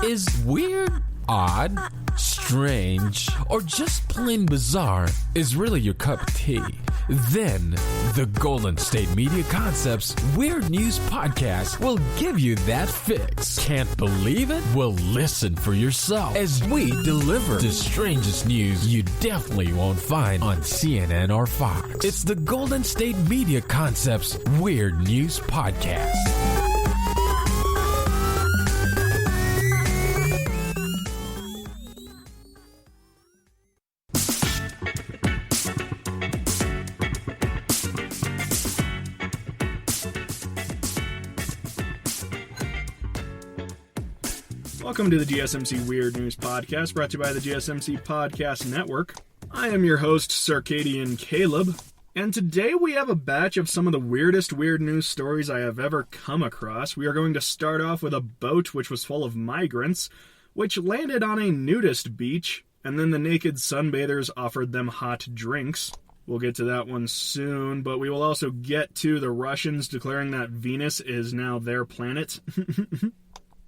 Is weird, odd, strange, or just plain bizarre is really your cup of tea? Then, the Golden State Media Concepts Weird News Podcast will give you that fix. Can't believe it? Well, listen for yourself as we deliver the strangest news you definitely won't find on CNN or Fox. It's the Golden State Media Concepts Weird News Podcast. Welcome to the GSMC Weird News Podcast, brought to you by the GSMC Podcast Network. I am your host, Circadian Caleb, and today we have a batch of some of the weirdest weird news stories I have ever come across. We are going to start off with a boat which was full of migrants, which landed on a nudist beach, and then the naked sunbathers offered them hot drinks. We'll get to that one soon, but we will also get to the Russians declaring that Venus is now their planet.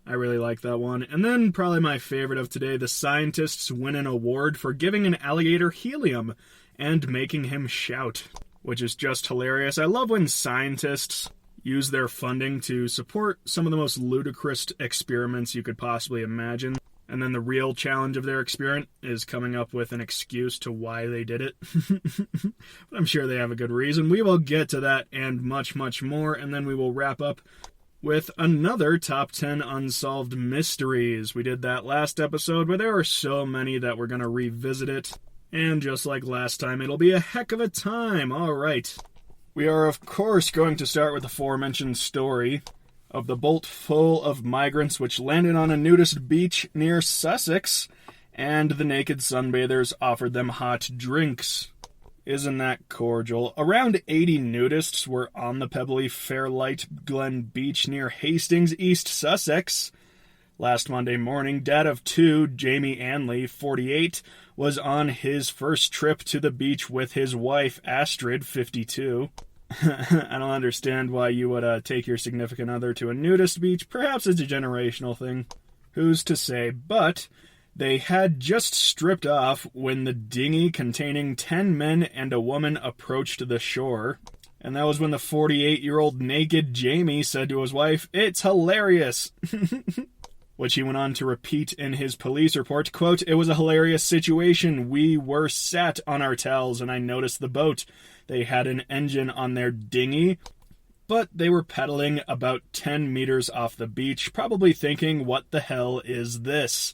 I really like that one. And then, probably my favorite of today, the scientists win an award for giving an alligator helium and making him shout, which is just hilarious. I love when scientists use their funding to support some of the most ludicrous experiments you could possibly imagine. And then the real challenge of their experiment is coming up with an excuse to why they did it. But I'm sure they have a good reason. We will get to that and much, much more, and then we will wrap up with another Top 10 Unsolved Mysteries. We did that last episode, but there are so many that we're going to revisit it. And just like last time, it'll be a heck of a time. All right. We are, of course, going to start with the aforementioned story of the boat full of migrants which landed on a nudist beach near Sussex, and the naked sunbathers offered them hot drinks. Isn't that cordial? Around 80 nudists were on the pebbly Fairlight Glen Beach near Hastings, East Sussex. Last Monday morning, dad of two, Jamie Anley, 48, was on his first trip to the beach with his wife, Astrid, 52. I don't understand why you would take your significant other to a nudist beach. Perhaps it's a generational thing. Who's to say? But they had just stripped off when the dinghy containing 10 men and a woman approached the shore. And that was when the 48-year-old naked Jamie said to his wife, "It's hilarious." Which he went on to repeat in his police report, quote, "It was a hilarious situation. We were sat on our towels and I noticed the boat. They had an engine on their dinghy, but they were pedaling about 10 meters off the beach, probably thinking, what the hell is this?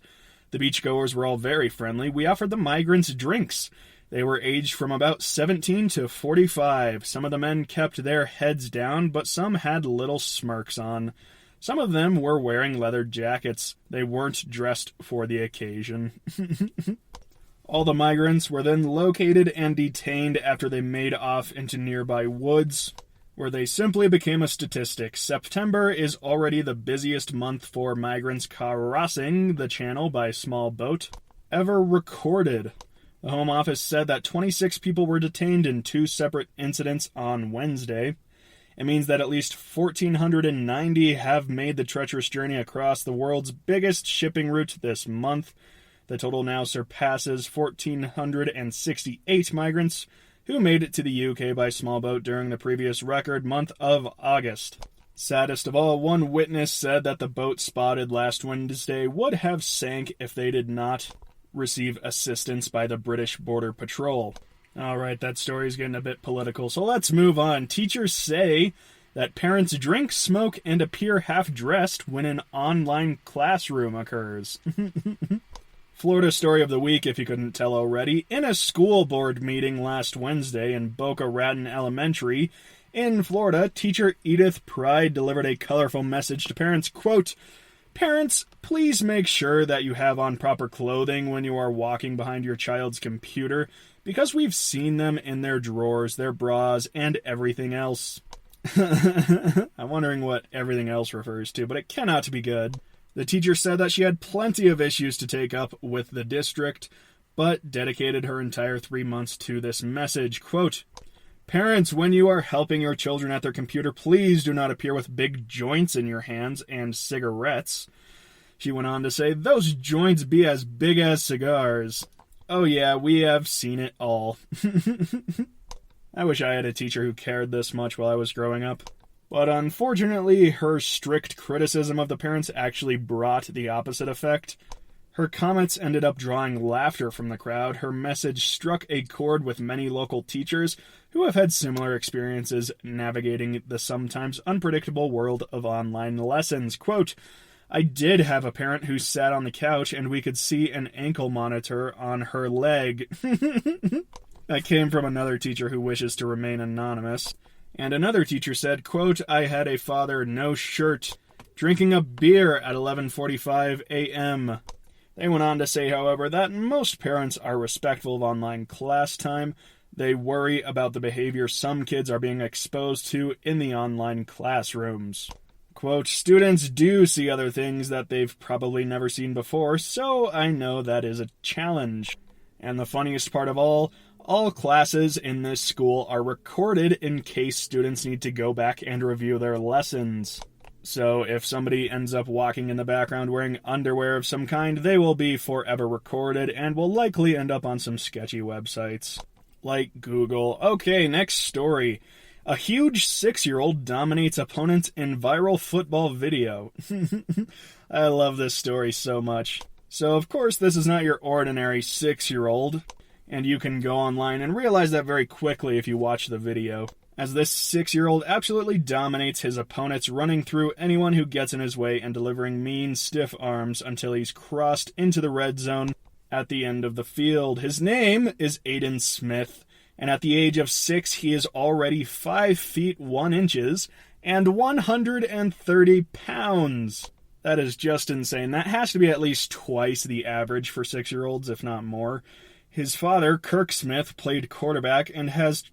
The beachgoers were all very friendly. We offered the migrants drinks. They were aged from about 17 to 45. Some of the men kept their heads down, but some had little smirks on. Some of them were wearing leather jackets. They weren't dressed for the occasion." All the migrants were then located and detained after they made off into nearby woods, where they simply became a statistic. September is already the busiest month for migrants crossing the channel by small boat ever recorded. The Home Office said that 26 people were detained in two separate incidents on Wednesday. It means that at least 1,490 have made the treacherous journey across the world's biggest shipping route this month. The total now surpasses 1,468 migrants who made it to the UK by small boat during the previous record month of August. Saddest of all, one witness said that the boat spotted last Wednesday would have sank if they did not receive assistance by the British Border Patrol. Alright, that story's getting a bit political, so let's move on. Teachers say that parents drink, smoke, and appear half-dressed when an online classroom occurs. Florida story of the week, if you couldn't tell already. In a school board meeting last Wednesday in Boca Raton Elementary in Florida, teacher Edith Pride delivered a colorful message to parents, quote, "Parents, please make sure that you have on proper clothing when you are walking behind your child's computer, because we've seen them in their drawers, their bras, and everything else." I'm wondering what everything else refers to, but it cannot be good. The teacher said that she had plenty of issues to take up with the district, but dedicated her entire 3 months to this message. Quote, "Parents, when you are helping your children at their computer, please do not appear with big joints in your hands and cigarettes. She went on to say, "Those joints be as big as cigars." Oh yeah, we have seen it all. I wish I had a teacher who cared this much while I was growing up. But unfortunately, her strict criticism of the parents actually brought the opposite effect. Her comments ended up drawing laughter from the crowd. Her message struck a chord with many local teachers who have had similar experiences navigating the sometimes unpredictable world of online lessons. Quote, "I did have a parent who sat on the couch and we could see an ankle monitor on her leg." That came from another teacher who wishes to remain anonymous. And another teacher said, quote, "I had a father, no shirt, drinking a beer at 11:45 a.m. They went on to say, however, that most parents are respectful of online class time. They worry about the behavior some kids are being exposed to in the online classrooms. Quote, "Students do see other things that they've probably never seen before, so I know that is a challenge. And the funniest part of all classes in this school are recorded in case students need to go back and review their lessons. So if somebody ends up walking in the background wearing underwear of some kind, they will be forever recorded and will likely end up on some sketchy websites. Like Google." Okay, next story. A huge 6-year-old dominates opponents in viral football video. I love this story so much. So, of course, this is not your ordinary 6-year-old, and you can go online and realize that very quickly if you watch the video, as this 6-year-old absolutely dominates his opponents, running through anyone who gets in his way and delivering mean, stiff arms until he's crossed into the red zone at the end of the field. His name is Aiden Smith, and at the age of 6, he is already 5 feet 1 inches and 130 pounds. That is just insane. That has to be at least twice the average for 6-year-olds, if not more. His father, Kirk Smith, played quarterback and has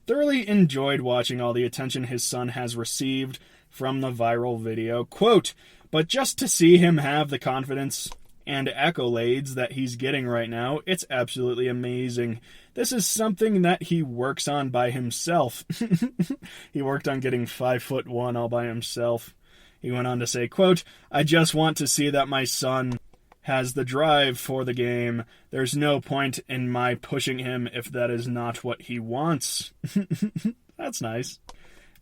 thoroughly enjoyed watching all the attention his son has received from the viral video. Quote, "But just to see him have the confidence and accolades that he's getting right now, it's absolutely amazing. This is something that he works on by himself." He worked on getting 5'1" all by himself. He went on to say, quote, "I just want to see that my son has the drive for the game. There's no point in my pushing him if that is not what he wants." That's nice.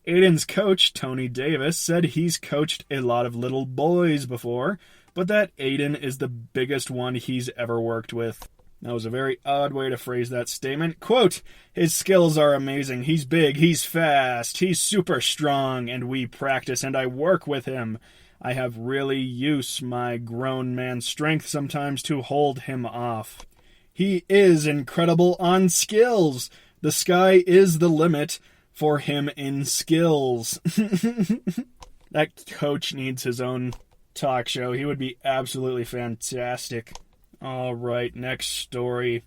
Aiden's coach, Tony Davis, said he's coached a lot of little boys before, but that Aiden is the biggest one he's ever worked with. That was a very odd way to phrase that statement. Quote, "His skills are amazing. He's big, he's fast, he's super strong, and we practice and I work with him. I have really used my grown man strength sometimes to hold him off. He is incredible on skills. The sky is the limit for him in skills." That coach needs his own talk show. He would be absolutely fantastic. All right, next story.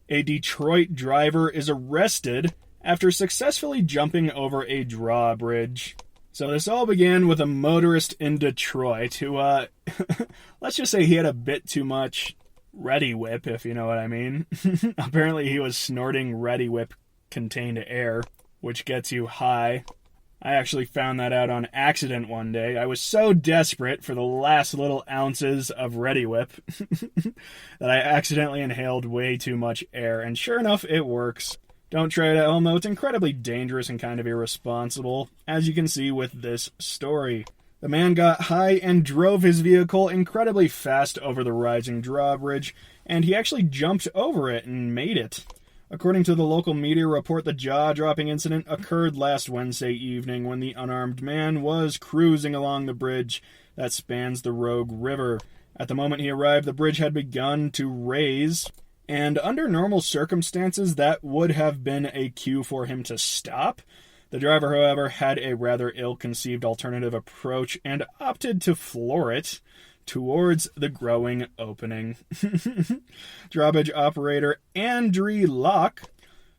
A Detroit driver is arrested after successfully jumping over a drawbridge. So this all began with a motorist in Detroit who, let's just say he had a bit too much Ready Whip, if you know what I mean. Apparently he was snorting Ready Whip contained air, which gets you high. I actually found that out on accident one day. I was so desperate for the last little ounces of Ready Whip that I accidentally inhaled way too much air, and sure enough, it works. Don't try it at home, though. It's incredibly dangerous and kind of irresponsible, as you can see with this story. The man got high and drove his vehicle incredibly fast over the rising drawbridge, and he actually jumped over it and made it. According to the local media report, the jaw-dropping incident occurred last Wednesday evening when the unarmed man was cruising along the bridge that spans the Rogue River. At the moment he arrived, the bridge had begun to raise, and under normal circumstances, that would have been a cue for him to stop. The driver, however, had a rather ill-conceived alternative approach and opted to floor it towards the growing opening. Drawbridge operator Andrew Loch,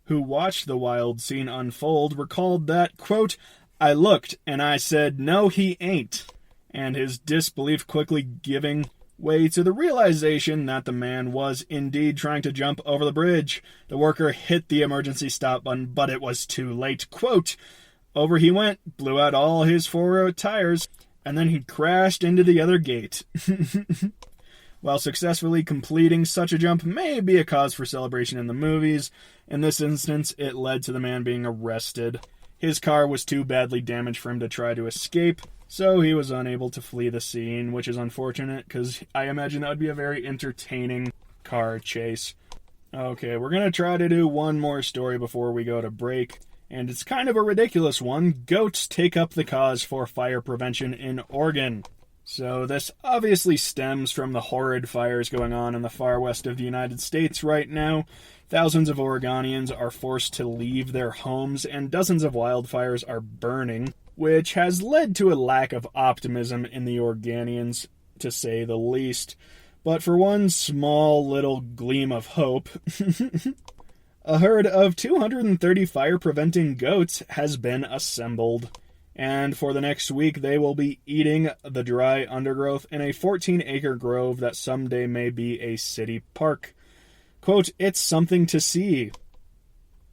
who watched the wild scene unfold, recalled that, quote, "I looked and I said, no, he ain't," and his disbelief quickly giving way to the realization that the man was indeed trying to jump over the bridge. The worker hit the emergency stop button, but it was too late. Quote, "Over he went, blew out all his four tires, and then he crashed into the other gate. While successfully completing such a jump may be a cause for celebration in the movies, in this instance it led to the man being arrested. His car was too badly damaged for him to try to escape, so he was unable to flee the scene, which is unfortunate because I imagine that would be a very entertaining car chase. Okay, we're going to try to do one more story before we go to break, and it's kind of a ridiculous one. Goats take up the cause for fire prevention in Oregon. So this obviously stems from the horrid fires going on in the far west of the United States right now. Thousands of Oregonians are forced to leave their homes, and dozens of wildfires are burning, which has led to a lack of optimism in the Oregonians, to say the least. But for one small little gleam of hope, a herd of 230 fire-preventing goats has been assembled. And for the next week, they will be eating the dry undergrowth in a 14-acre grove that someday may be a city park. Quote, "It's something to see."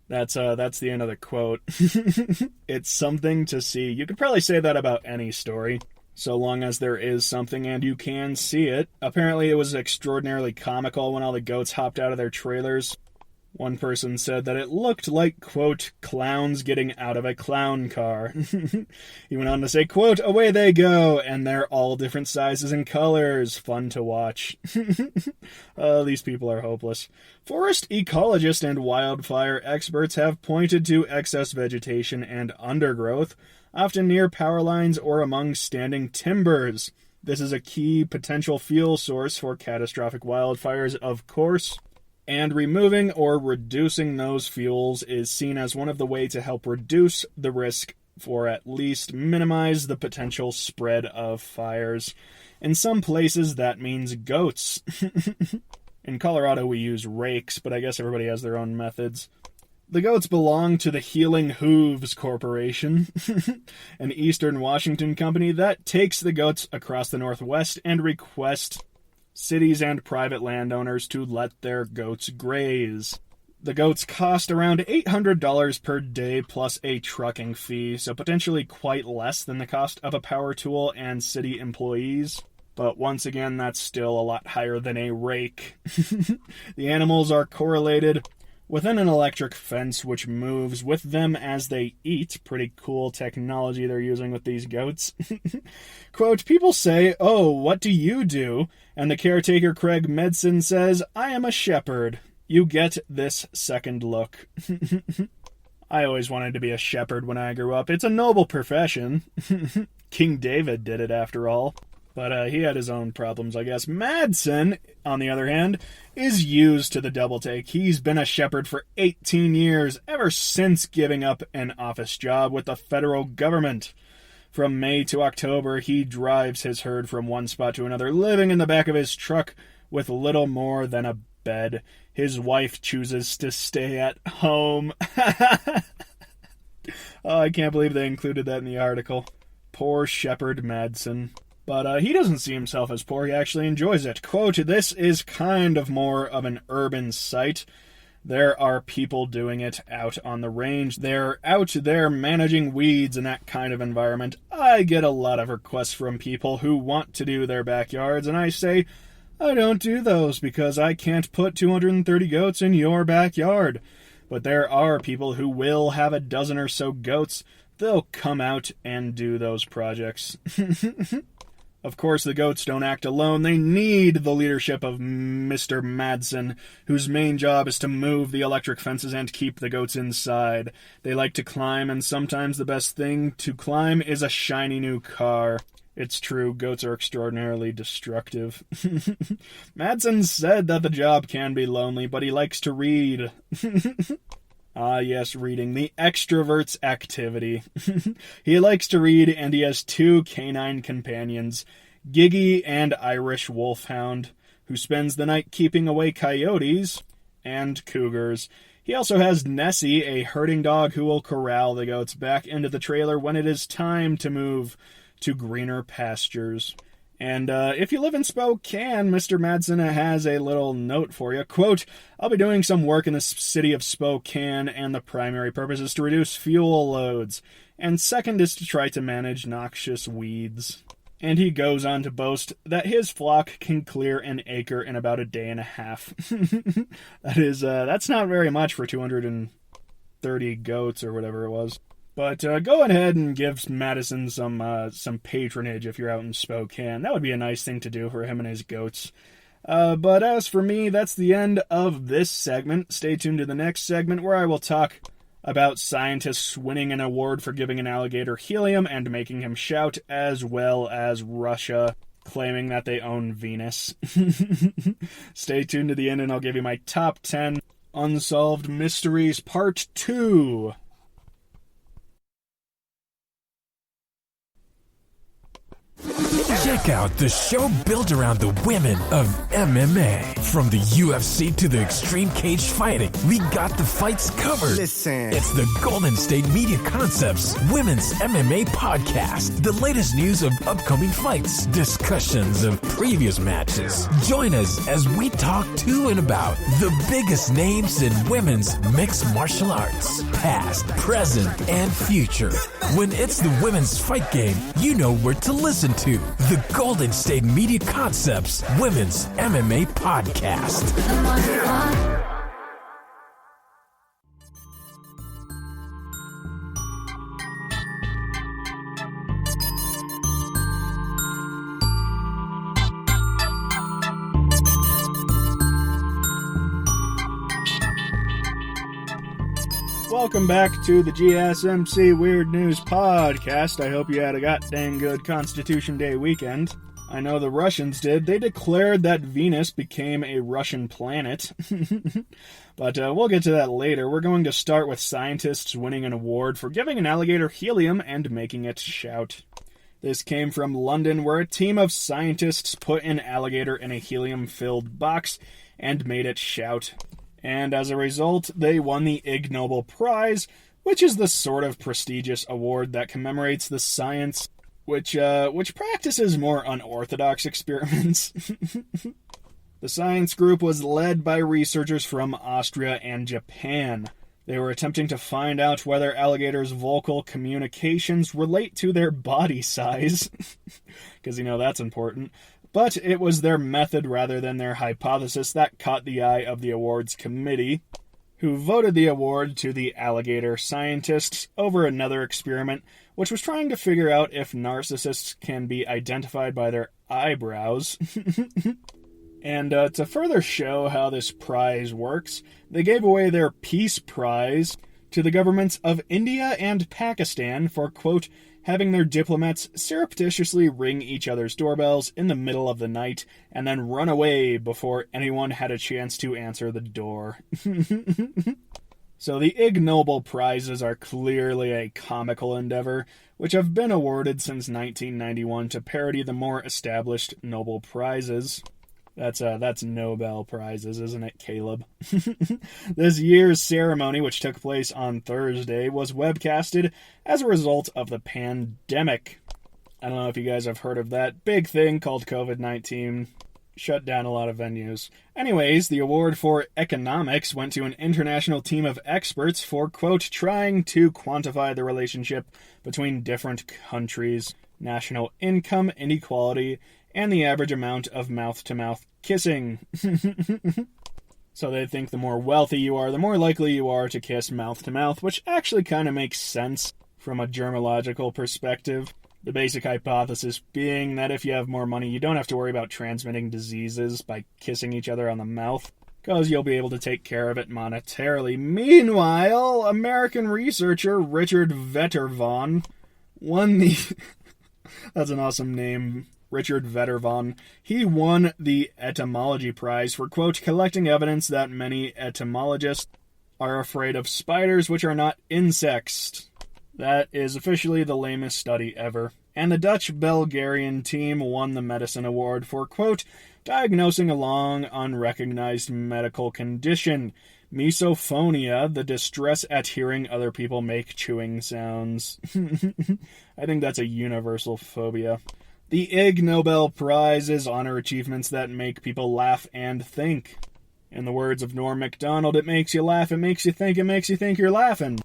That's the end of the quote. It's something to see. You could probably say that about any story, so long as there is something and you can see it. Apparently it was extraordinarily comical when all the goats hopped out of their trailers. One person said that it looked like, quote, clowns getting out of a clown car. He went on to say, quote, "Away they go, and they're all different sizes and colors. Fun to watch." These people are hopeless. Forest ecologists and wildfire experts have pointed to excess vegetation and undergrowth, often near power lines or among standing timbers. This is a key potential fuel source for catastrophic wildfires, of course. And removing or reducing those fuels is seen as one of the ways to help reduce the risk or at least minimize the potential spread of fires. In some places, that means goats. In Colorado, we use rakes, but I guess everybody has their own methods. The goats belong to the Healing Hooves Corporation, an eastern Washington company that takes the goats across the Northwest and requests cities and private landowners to let their goats graze. The goats cost around $800 per day plus a trucking fee, so potentially quite less than the cost of a power tool and city employees. But once again, that's still a lot higher than a rake. The animals are correlated within an electric fence which moves with them as they eat. Pretty cool technology they're using with these goats. Quote, "People say, 'Oh, what do you do?' And the caretaker Craig Medson says, 'I am a shepherd.' You get this second look." I always wanted to be a shepherd when I grew up. It's a noble profession. King David did it after all. But he had his own problems, I guess. Madsen, on the other hand, is used to the double take. He's been a shepherd for 18 years, ever since giving up an office job with the federal government. From May to October, he drives his herd from one spot to another, living in the back of his truck with little more than a bed. His wife chooses to stay at home. Oh, I can't believe they included that in the article. Poor Shepherd Madsen. But he doesn't see himself as poor. He actually enjoys it. Quote, "This is kind of more of an urban site. There are people doing it out on the range. They're out there managing weeds in that kind of environment. I get a lot of requests from people who want to do their backyards, and I say, I don't do those because I can't put 230 goats in your backyard. But there are people who will have a dozen or so goats. They'll come out and do those projects." Of course, the goats don't act alone. They need the leadership of Mr. Madsen, whose main job is to move the electric fences and keep the goats inside. They like to climb, and sometimes the best thing to climb is a shiny new car. It's true, goats are extraordinarily destructive. Madsen said that the job can be lonely, but he likes to read. Ah, yes, reading. The extrovert's activity. He likes to read, and he has two canine companions, Giggy and Irish Wolfhound, who spends the night keeping away coyotes and cougars. He also has Nessie, a herding dog who will corral the goats back into the trailer when it is time to move to greener pastures. And if you live in Spokane, Mr. Madsen has a little note for you. Quote, "I'll be doing some work in the city of Spokane, and the primary purpose is to reduce fuel loads. And second is to try to manage noxious weeds." And he goes on to boast that his flock can clear an acre in about a day and a half. That's not very much for 230 goats or whatever it was. But go ahead and give Madison some patronage if you're out in Spokane. That would be a nice thing to do for him and his goats. But as for me, that's the end of this segment. Stay tuned to the next segment where I will talk about scientists winning an award for giving an alligator helium and making him shout, as well as Russia claiming that they own Venus. Stay tuned to the end and I'll give you my top 10 Unsolved Mysteries Part 2. Check out the show built around the women of MMA. From the UFC to the extreme cage fighting, we got the fights covered. Listen. It's the Golden State Media Concepts Women's MMA Podcast. The latest news of upcoming fights, discussions of previous matches. Join us as we talk to and about the biggest names in women's mixed martial arts, past, present, and future. When it's the women's fight game, you know where to listen to. The Golden State Media Concepts Women's MMA Podcast. Welcome back to the GSMC Weird News Podcast. I hope you had a goddamn good Constitution Day weekend. I know the Russians did. They declared that Venus became a Russian planet. But we'll get to that later. We're going to start with scientists winning an award for giving an alligator helium and making it shout. This came from London, where a team of scientists put an alligator in a helium-filled box and made it shout. And as a result, they won the Ignoble Prize, which is the sort of prestigious award that commemorates the science which practices more unorthodox experiments. The science group was led by researchers from Austria and Japan. They were attempting to find out whether alligators' vocal communications relate to their body size, because, that's important. But it was their method rather than their hypothesis that caught the eye of the awards committee, who voted the award to the alligator scientists over another experiment, which was trying to figure out if narcissists can be identified by their eyebrows. And to further show how this prize works, they gave away their Peace Prize to the governments of India and Pakistan for, quote, having their diplomats surreptitiously ring each other's doorbells in the middle of the night and then run away before anyone had a chance to answer the door. So the Ignoble Prizes are clearly a comical endeavor, which have been awarded since 1991 to parody the more established Nobel Prizes. That's Nobel Prizes, isn't it, Caleb? This year's ceremony, which took place on Thursday, was webcasted as a result of the pandemic. I don't know if you guys have heard of that big thing called COVID-19. Shut down a lot of venues. Anyways, the award for economics went to an international team of experts for, quote, trying to quantify the relationship between different countries, national income inequality, and the average amount of mouth-to-mouth kissing. So they think the more wealthy you are, the more likely you are to kiss mouth-to-mouth, which actually kind of makes sense from a germological perspective. The basic hypothesis being that if you have more money, you don't have to worry about transmitting diseases by kissing each other on the mouth, because you'll be able to take care of it monetarily. Meanwhile, American researcher Richard Vettervon won the... That's an awesome name, Richard Vettervon. He won the Etymology Prize for, quote, collecting evidence that many etymologists are afraid of spiders, which are not insects. That is officially the lamest study ever. And the Dutch-Bulgarian team won the Medicine Award for, quote, diagnosing a long, unrecognized medical condition, misophonia, the distress at hearing other people make chewing sounds. I think that's a universal phobia. The Ig Nobel Prizes honor achievements that make people laugh and think. In the words of Norm Macdonald, it makes you laugh, it makes you think you're laughing.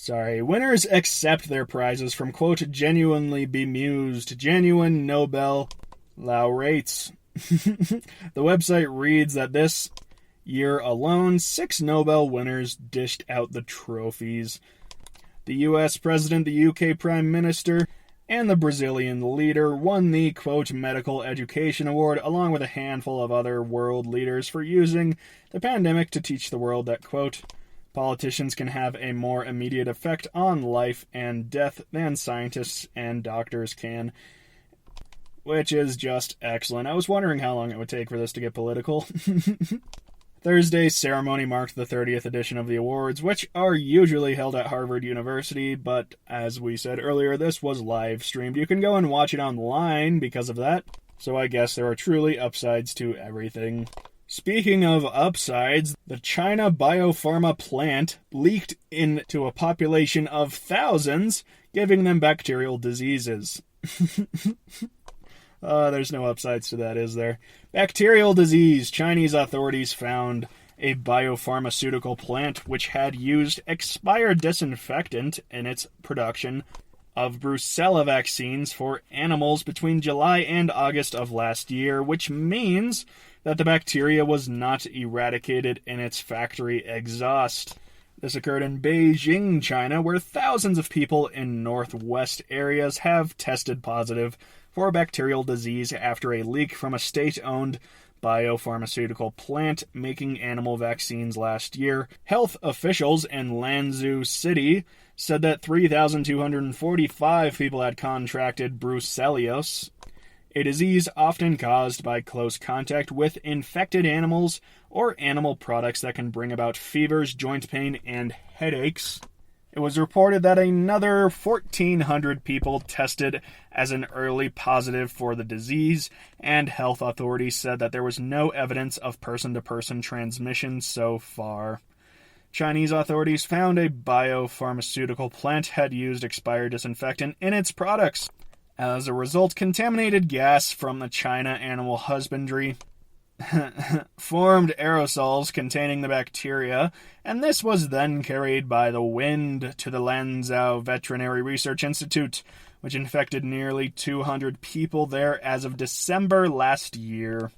Winners accept their prizes from, quote, genuinely bemused, genuine Nobel laureates. The website reads that this year alone, 6 Nobel winners dished out the trophies. The US President, the UK Prime Minister, and the Brazilian leader won the, quote, Medical Education Award, along with a handful of other world leaders for using the pandemic to teach the world that, quote, politicians can have a more immediate effect on life and death than scientists and doctors can. Which is just excellent. I was wondering how long it would take for this to get political. Thursday's ceremony marked the 30th edition of the awards, which are usually held at Harvard University, but as we said earlier, this was live streamed. You can go and watch it online because of that, so I guess there are truly upsides to everything. Speaking of upsides, the China biopharma plant leaked into a population of thousands, giving them bacterial diseases. There's no upsides to that, is there? Bacterial disease. Chinese authorities found a biopharmaceutical plant which had used expired disinfectant in its production of Brucella vaccines for animals between July and August of last year, which means that the bacteria was not eradicated in its factory exhaust. This occurred in Beijing, China, where thousands of people in northwest areas have tested positive for bacterial disease after a leak from a state-owned biopharmaceutical plant making animal vaccines last year. Health officials in Lanzhou City said that 3,245 people had contracted brucellosis, a disease often caused by close contact with infected animals or animal products that can bring about fevers, joint pain, and headaches. It was reported that another 1,400 people tested as an early positive for the disease, and health authorities said that there was no evidence of person-to-person transmission so far. Chinese authorities found a biopharmaceutical plant had used expired disinfectant in its products. As a result, contaminated gas from the China animal husbandry formed aerosols containing the bacteria, and this was then carried by the wind to the Lanzhou Veterinary Research Institute, which infected nearly 200 people there as of December last year.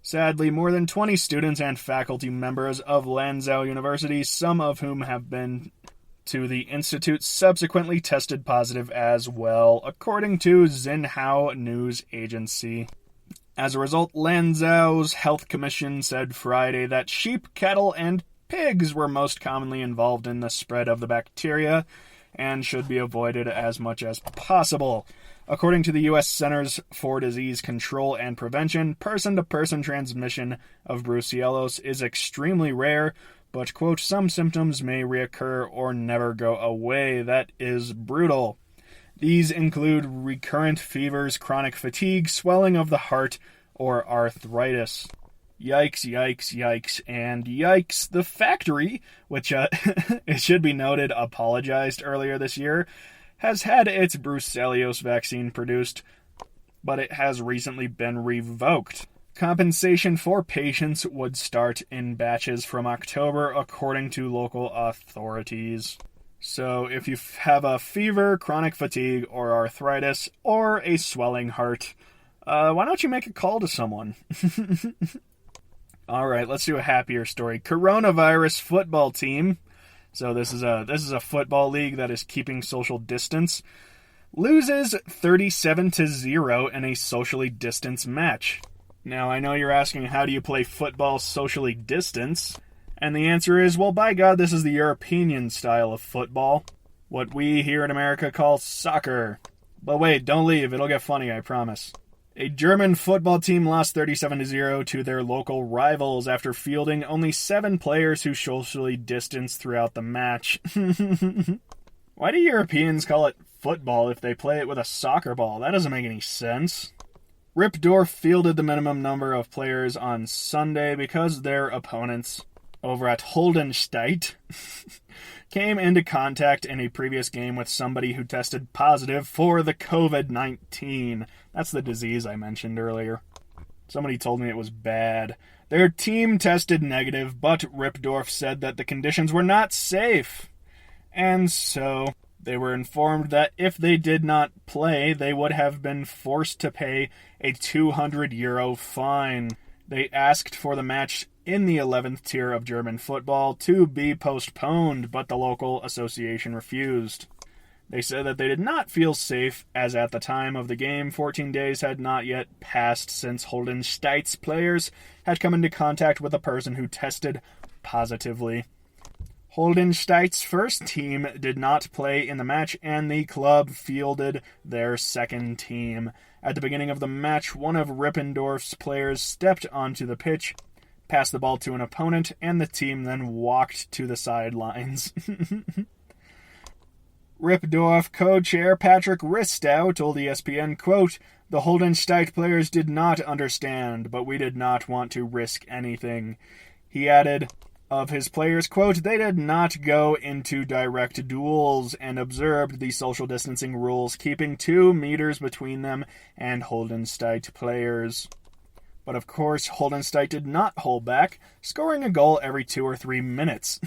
Sadly, more than 20 students and faculty members of Lanzhou University, some of whom have been to the institute, subsequently tested positive as well, according to Xinhua News Agency. As a result, Lanzhou's Health Commission said Friday that sheep, cattle, and pigs were most commonly involved in the spread of the bacteria and should be avoided as much as possible. According to the U.S. Centers for Disease Control and Prevention, person-to-person transmission of brucellosis is extremely rare, but, quote, some symptoms may reoccur or never go away. That is brutal. These include recurrent fevers, chronic fatigue, swelling of the heart, or arthritis. Yikes, yikes, yikes, and yikes. The factory, which, it should be noted, apologized earlier this year, has had its brucellosis vaccine produced, but it has recently been revoked. Compensation for patients would start in batches from October, according to local authorities. So if you have a fever, chronic fatigue, or arthritis, or a swelling heart, why don't you make a call to someone? All right, let's do a happier story. Coronavirus football team. So this is a football league that is keeping social distance. Loses 37-0 in a socially distanced match. Now, I know you're asking, how do you play football socially distanced? And the answer is, well, by God, this is the European style of football. What we here in America call soccer. But wait, don't leave. It'll get funny, I promise. A German football team lost 37-0 to their local rivals after fielding only 7 players who socially distanced throughout the match. Why do Europeans call it football if they play it with a soccer ball? That doesn't make any sense. Ripdorf fielded the minimum number of players on Sunday because their opponents over at Holdenstedt came into contact in a previous game with somebody who tested positive for the COVID-19. That's the disease I mentioned earlier. Somebody told me it was bad. Their team tested negative, but Ripdorf said that the conditions were not safe. and so they were informed that if they did not play, they would have been forced to pay a €200 fine. They asked for the match in the 11th tier of German football to be postponed, but the local association refused. They said that they did not feel safe, as at the time of the game, 14 days had not yet passed since Holdensteidt's players had come into contact with a person who tested positively. Holdensteidt's first team did not play in the match, and the club fielded their second team. At the beginning of the match, one of Rippendorf's players stepped onto the pitch, passed the ball to an opponent, and the team then walked to the sidelines. Rippendorf co-chair Patrick Ristow told ESPN, quote, "The Holdensteidt players did not understand, but we did not want to risk anything." He added of his players, quote, "They did not go into direct duels and observed the social distancing rules, keeping 2 meters between them and Holdensteidt players." But of course, Holdensteidt did not hold back, scoring a goal every 2 or 3 minutes.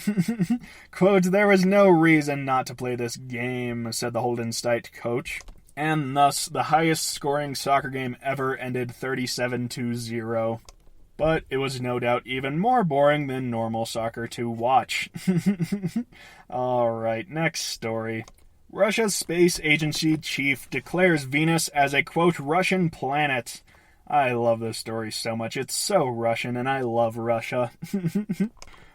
Quote, "There was no reason not to play this game," said the Holdensteidt coach. And thus, the highest scoring soccer game ever ended 37-0. But it was no doubt even more boring than normal soccer to watch. Alright, next story. Russia's space agency chief declares Venus as a, quote, Russian planet. I love this story so much. It's so Russian, and I love Russia.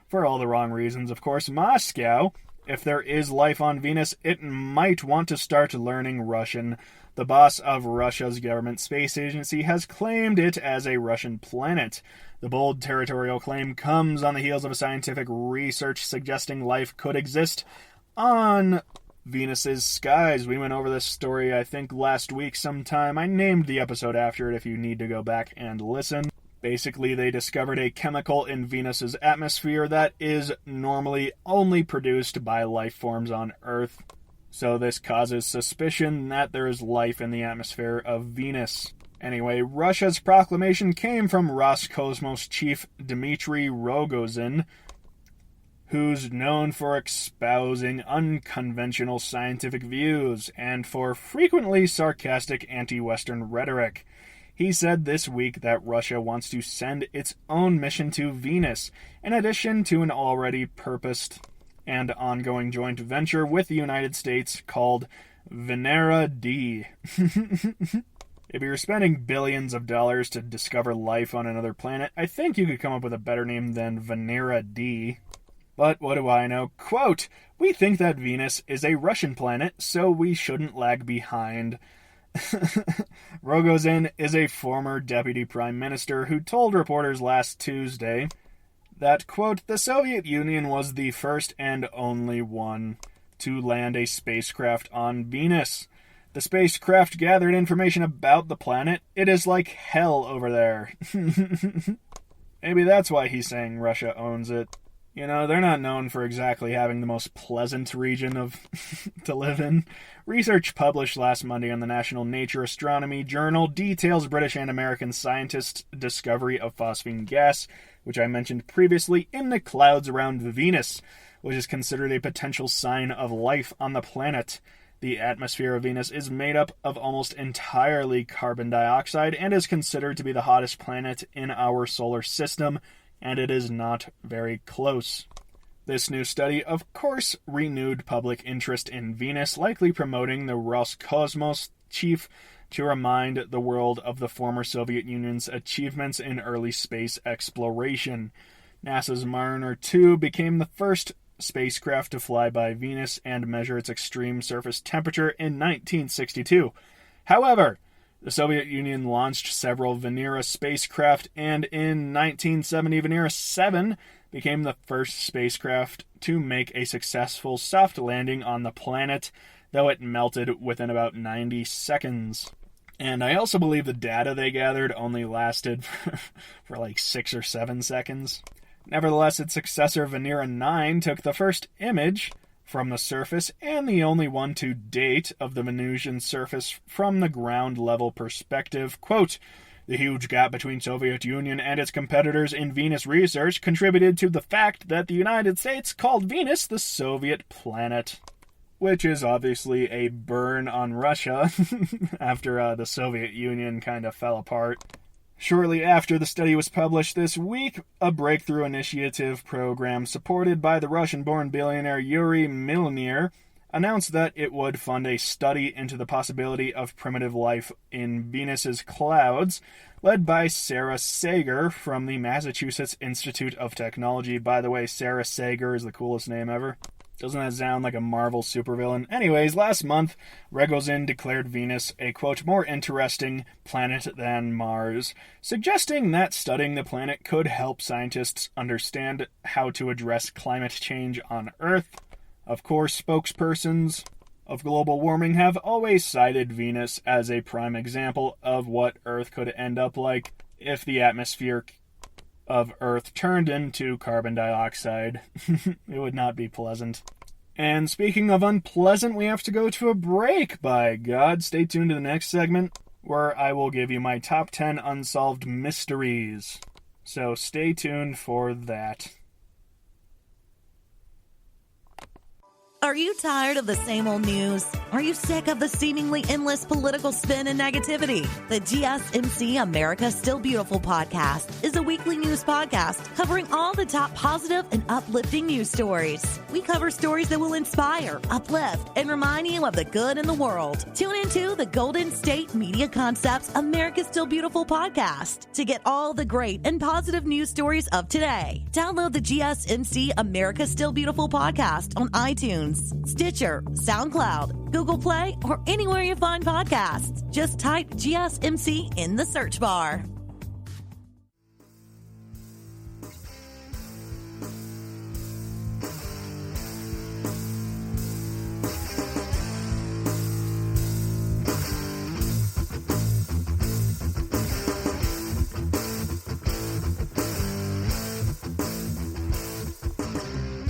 For all the wrong reasons, of course. Moscow, if there is life on Venus, it might want to start learning Russian. The boss of Russia's government space agency has claimed it as a Russian planet. The bold territorial claim comes on the heels of a scientific research suggesting life could exist on Venus's skies. We went over this story, I think, last week sometime. I named the episode after it if you need to go back and listen. Basically, they discovered a chemical in Venus's atmosphere that is normally only produced by life forms on Earth. So this causes suspicion that there is life in the atmosphere of Venus. Anyway, Russia's proclamation came from Roscosmos chief Dmitry Rogozin, who's known for espousing unconventional scientific views and for frequently sarcastic anti-Western rhetoric. He said this week that Russia wants to send its own mission to Venus, in addition to an already purposed and ongoing joint venture with the United States called Venera D. If you're spending billions of dollars to discover life on another planet, I think you could come up with a better name than Venera D. But what do I know? Quote, "We think that Venus is a Russian planet, so we shouldn't lag behind." Rogozin is a former deputy prime minister who told reporters last Tuesday that, quote, "The Soviet Union was the first and only one to land a spacecraft on Venus. The spacecraft gathered information about the planet. It is like hell over there." Maybe that's why he's saying Russia owns it. You know, they're not known for exactly having the most pleasant region to live in. Research published last Monday on the National Nature Astronomy Journal details British and American scientists' discovery of phosphine gas, which I mentioned previously, in the clouds around Venus, which is considered a potential sign of life on the planet. The atmosphere of Venus is made up of almost entirely carbon dioxide and is considered to be the hottest planet in our solar system, and it is not very close. This new study, of course, renewed public interest in Venus, likely promoting the Roscosmos chief to remind the world of the former Soviet Union's achievements in early space exploration. NASA's Mariner 2 became the first spacecraft to fly by Venus and measure its extreme surface temperature in 1962. However, the Soviet Union launched several Venera spacecraft, and in 1970, Venera 7 became the first spacecraft to make a successful soft landing on the planet, though it melted within about 90 seconds. And I also believe the data they gathered only lasted for like 6 or 7 seconds. Nevertheless, its successor, Venera 9, took the first image from the surface, and the only one to date of the Venusian surface from the ground level perspective. Quote, The huge gap between Soviet Union and its competitors in Venus research contributed to the fact that the United States called Venus the Soviet planet, which is obviously a burn on Russia after the Soviet Union kind of fell apart. Shortly after the study was published this week, a breakthrough initiative program supported by the Russian-born billionaire Yuri Milner announced that it would fund a study into the possibility of primitive life in Venus's clouds, led by Sarah Sager from the Massachusetts Institute of Technology. By the way, Sarah Sager is the coolest name ever. Doesn't that sound like a Marvel supervillain? Anyways, last month, Rogozin declared Venus a, quote, more interesting planet than Mars, suggesting that studying the planet could help scientists understand how to address climate change on Earth. Of course, spokespersons of global warming have always cited Venus as a prime example of what Earth could end up like if the atmosphere of Earth turned into carbon dioxide. It would not be pleasant. And speaking of unpleasant, we have to go to a break, by God. Stay tuned to the next segment, where I will give you my top 10 unsolved mysteries. So stay tuned for that. Are you tired of the same old news? Are you sick of the seemingly endless political spin and negativity? The GSMC America Still Beautiful podcast is a weekly news podcast covering all the top positive and uplifting news stories. We cover stories that will inspire, uplift, and remind you of the good in the world. Tune into the Golden State Media Concepts America Still Beautiful podcast to get all the great and positive news stories of today. Download the GSMC America Still Beautiful podcast on iTunes, Stitcher, SoundCloud, Google Play, or anywhere you find podcasts. Just type GSMC in the search bar.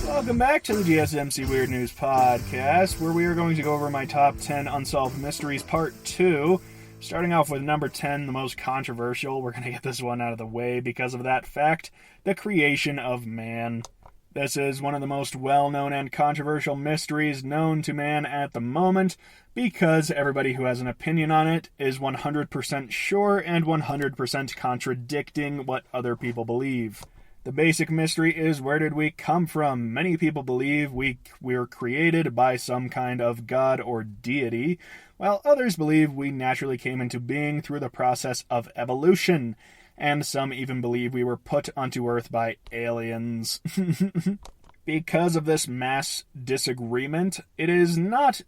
Welcome back to the GSMC Weird News Podcast, where we are going to go over my top 10 Unsolved Mysteries Part 2. Starting off with number 10, the most controversial. We're going to get this one out of the way because of that fact, the creation of man. This is one of the most well-known and controversial mysteries known to man at the moment, because everybody who has an opinion on it is 100% sure and 100% contradicting what other people believe. The basic mystery is, where did we come from? Many people believe we were created by some kind of god or deity, while others believe we naturally came into being through the process of evolution, and some even believe we were put onto Earth by aliens. Because of this mass disagreement, it is not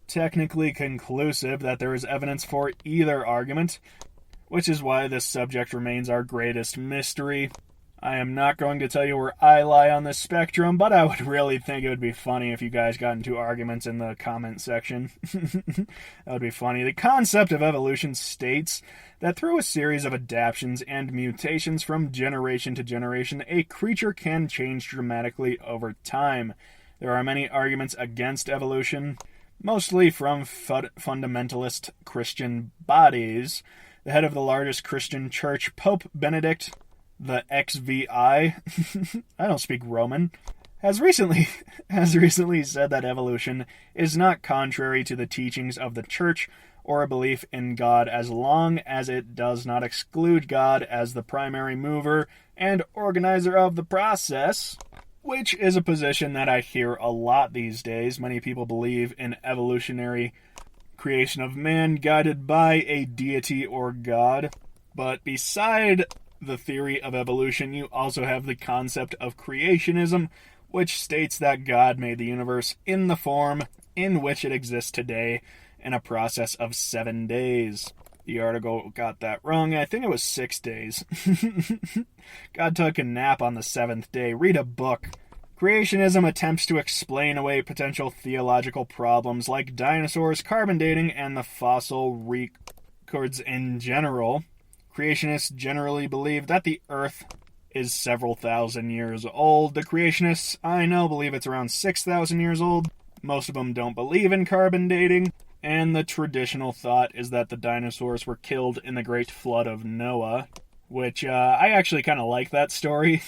technically conclusive that there is evidence for either argument, which is why this subject remains our greatest mystery. I am not going to tell you where I lie on this spectrum, but I would really think it would be funny if you guys got into arguments in the comment section. That would be funny. The concept of evolution states that through a series of adaptations and mutations from generation to generation, a creature can change dramatically over time. There are many arguments against evolution, mostly from fundamentalist Christian bodies. The head of the largest Christian church, Pope Benedict the XVI, I don't speak Roman, has recently said that evolution is not contrary to the teachings of the church or a belief in God, as long as it does not exclude God as the primary mover and organizer of the process, which is a position that I hear a lot these days. Many people believe in evolutionary creation of man guided by a deity or God. But beside the theory of evolution, you also have the concept of creationism, which states that God made the universe in the form in which it exists today in a process of 7 days. The article got that wrong. I think it was 6 days. God took a nap on the 7th day. Read a book. Creationism attempts to explain away potential theological problems like dinosaurs, carbon dating, and the fossil records in general. Creationists generally believe that the Earth is several thousand years old. The creationists I know believe it's around 6,000 years old. Most of them don't believe in carbon dating. And the traditional thought is that the dinosaurs were killed in the Great Flood of Noah, which I actually kind of like that story.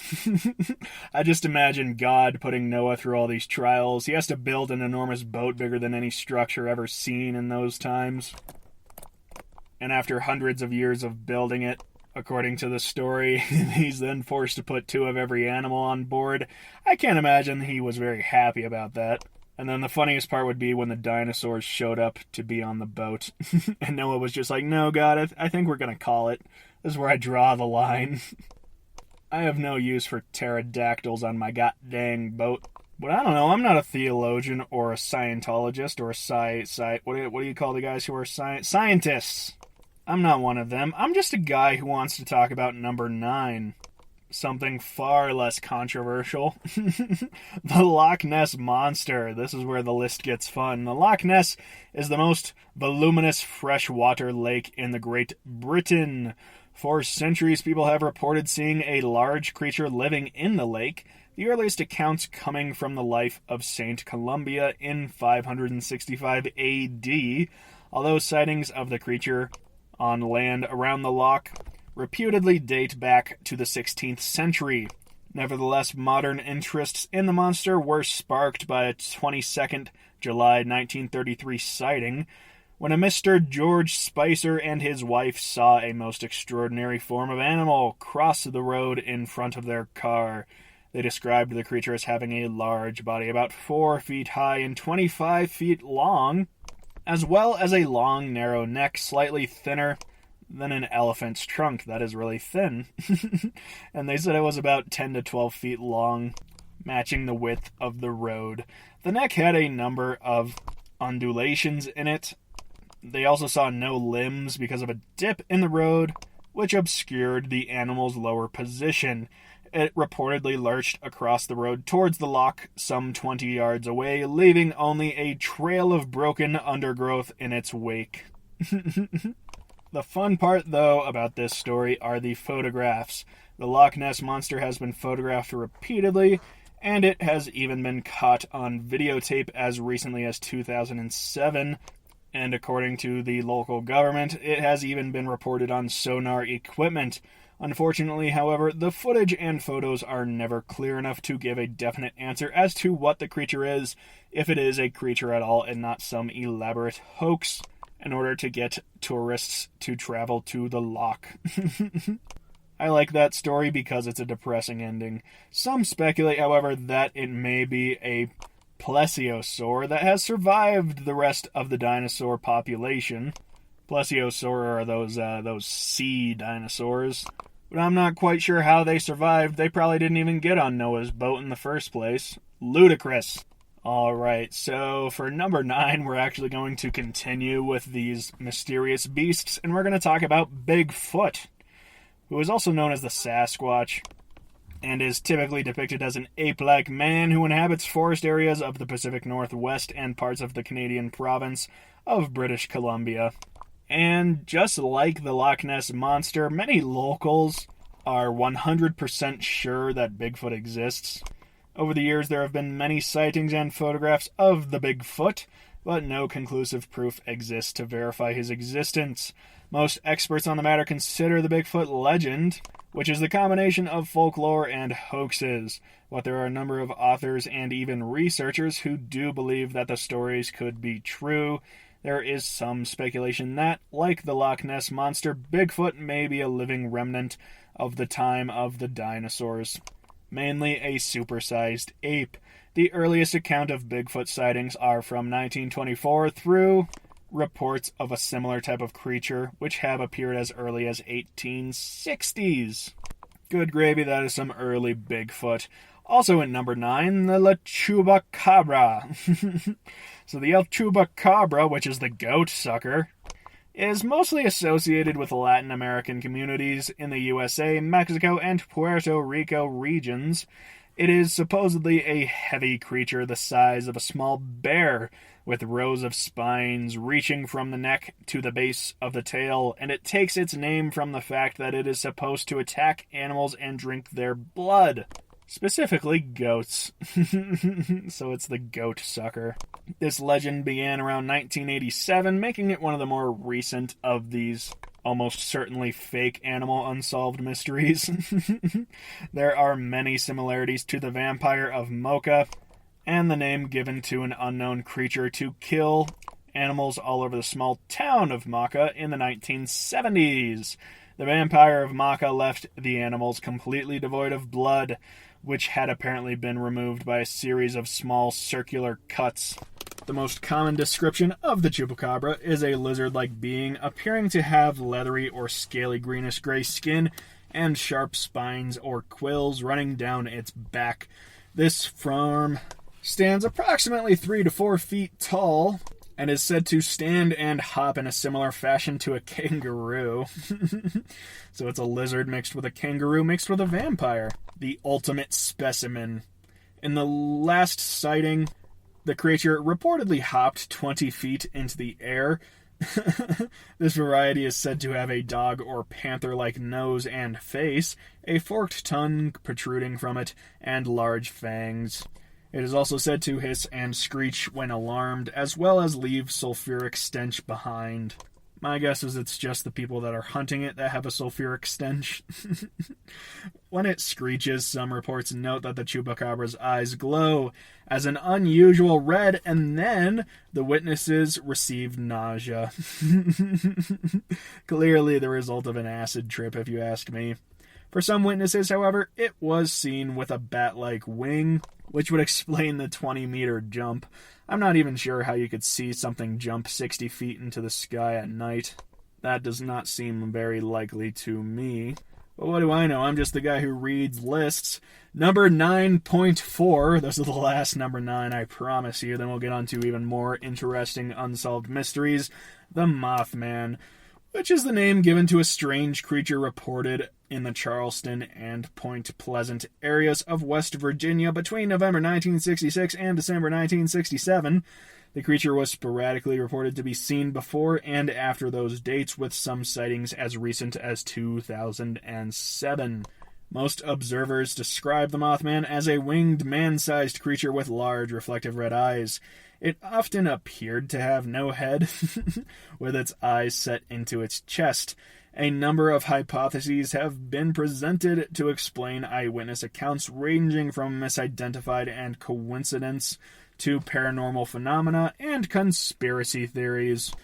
I just imagine God putting Noah through all these trials. He has to build an enormous boat bigger than any structure ever seen in those times. And after hundreds of years of building it, according to the story, he's then forced to put 2 of every animal on board. I can't imagine he was very happy about that. And then the funniest part would be when the dinosaurs showed up to be on the boat. And Noah was just like, no, God, I think we're going to call it. This is where I draw the line. I have no use for pterodactyls on my god-dang boat. But I don't know, I'm not a theologian or a Scientologist or a what do you call the guys who are scientists? I'm not one of them. I'm just a guy who wants to talk about number 9. Something far less controversial. The Loch Ness Monster. This is where the list gets fun. The Loch Ness is the most voluminous freshwater lake in the Great Britain. For centuries, people have reported seeing a large creature living in the lake, the earliest accounts coming from the life of Saint Columba in 565 AD, although sightings of the creature on land around the loch reputedly date back to the 16th century. Nevertheless, modern interests in the monster were sparked by a 22nd July 1933 sighting, when a Mr. George Spicer and his wife saw a most extraordinary form of animal cross the road in front of their car. They described the creature as having a large body about 4 feet high and 25 feet long, as well as a long, narrow neck, slightly thinner than an elephant's trunk. That is really thin. And they said it was about 10 to 12 feet long, matching the width of the road. The neck had a number of undulations in it. They also saw no limbs because of a dip in the road, which obscured the animal's lower position. It reportedly lurched across the road towards the loch some 20 yards away, leaving only a trail of broken undergrowth in its wake. The fun part, though, about this story are the photographs. The Loch Ness Monster has been photographed repeatedly, and it has even been caught on videotape as recently as 2007. And according to the local government, it has even been reported on sonar equipment. Unfortunately, however, the footage and photos are never clear enough to give a definite answer as to what the creature is, if it is a creature at all and not some elaborate hoax in order to get tourists to travel to the loch. I like that story because it's a depressing ending. Some speculate, however, that it may be a plesiosaur that has survived the rest of the dinosaur population. Plesiosaur are those sea dinosaurs. But I'm not quite sure how they survived. They probably didn't even get on Noah's boat in the first place. Ludicrous. Alright, so for number 9, we're actually going to continue with these mysterious beasts, and we're going to talk about Bigfoot, who is also known as the Sasquatch, and is typically depicted as an ape-like man who inhabits forest areas of the Pacific Northwest and parts of the Canadian province of British Columbia. And just like the Loch Ness Monster, many locals are 100% sure that Bigfoot exists. Over the years, there have been many sightings and photographs of the Bigfoot, but no conclusive proof exists to verify his existence. Most experts on the matter consider the Bigfoot legend, which is the combination of folklore and hoaxes. But there are a number of authors and even researchers who do believe that the stories could be true. There is some speculation that, like the Loch Ness Monster, Bigfoot may be a living remnant of the time of the dinosaurs. Mainly a supersized ape. The earliest account of Bigfoot sightings are from 1924 through reports of a similar type of creature, which have appeared as early as 1860s. Good gravy, that is some early Bigfoot. Also in number 9, the Chubacabra. So the Chubacabra, which is the goat sucker, is mostly associated with Latin American communities in the USA, Mexico, and Puerto Rico regions. It is supposedly a heavy creature the size of a small bear, with rows of spines reaching from the neck to the base of the tail, and it takes its name from the fact that it is supposed to attack animals and drink their blood. specifically goats. So it's the goat sucker. This legend began around 1987, making it one of the more recent of these almost certainly fake animal unsolved mysteries. There are many similarities to the vampire of Mocha, and the name given to an unknown creature to kill animals all over the small town of Mocha in the 1970s. The vampire of Mocha left the animals completely devoid of blood, which had apparently been removed by a series of small circular cuts. The most common description of the Chupacabra is a lizard-like being appearing to have leathery or scaly greenish-gray skin and sharp spines or quills running down its back. This form stands approximately 3 to 4 feet tall and is said to stand and hop in a similar fashion to a kangaroo. So it's a lizard mixed with a kangaroo mixed with a vampire. The ultimate specimen. In the last sighting, the creature reportedly hopped 20 feet into the air. This variety is said to have a dog or panther-like nose and face, a forked tongue protruding from it, and large fangs. It is also said to hiss and screech when alarmed, as well as leave sulfuric stench behind. My guess is it's just the people that are hunting it that have a sulfuric stench. When it screeches, some reports note that the Chupacabra's eyes glow as an unusual red, and then the witnesses receive nausea. Clearly the result of an acid trip, if you ask me. For some witnesses, however, it was seen with a bat-like wing, which would explain the 20-meter jump. I'm not even sure how you could see something jump 60 feet into the sky at night. That does not seem very likely to me. But what do I know? I'm just the guy who reads lists. Number 9.4. This is the last number 9, I promise you. Then we'll get on to even more interesting unsolved mysteries. The Mothman, which is the name given to a strange creature reported in the Charleston and Point Pleasant areas of West Virginia between November 1966 and December 1967. The creature was sporadically reported to be seen before and after those dates, with some sightings as recent as 2007. Most observers describe the Mothman as a winged man-sized creature with large reflective red eyes. It often appeared to have no head, with its eyes set into its chest. A number of hypotheses have been presented to explain eyewitness accounts, ranging from misidentified and coincidence to paranormal phenomena and conspiracy theories.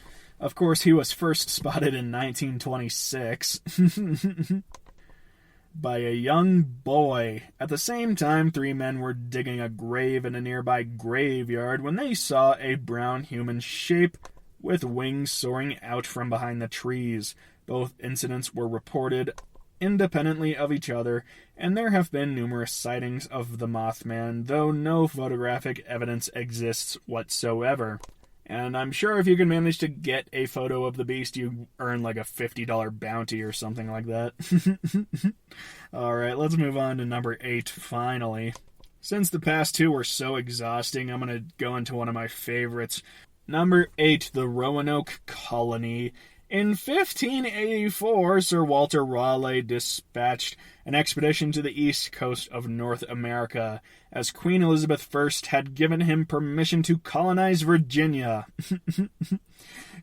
Of course, he was first spotted in 1926 by a young boy. At the same time, 3 men were digging a grave in a nearby graveyard when they saw a brown human shape with wings soaring out from behind the trees. Both incidents were reported independently of each other, and there have been numerous sightings of the Mothman, though no photographic evidence exists whatsoever. And I'm sure if you can manage to get a photo of the beast, you earn like a $50 bounty or something like that. Alright, let's move on to number 8, finally. Since the past 2 were so exhausting, I'm going to go into one of my favorites. Number 8, the Roanoke Colony. In 1584, Sir Walter Raleigh dispatched an expedition to the east coast of North America, as Queen Elizabeth I had given him permission to colonize Virginia.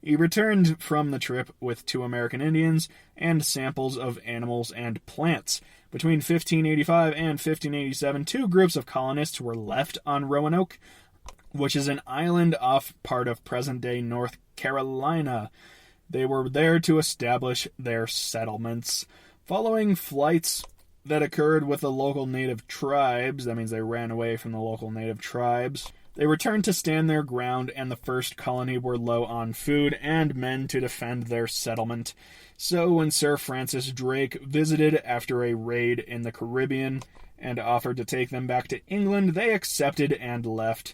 He returned from the trip with 2 American Indians and samples of animals and plants. Between 1585 and 1587, 2 groups of colonists were left on Roanoke, which is an island off part of present-day North Carolina. They were there to establish their settlements. Following flights that occurred with the local native tribes, that means they ran away from the local native tribes, they returned to stand their ground, and the first colony were low on food and men to defend their settlement. So when Sir Francis Drake visited after a raid in the Caribbean and offered to take them back to England, they accepted and left.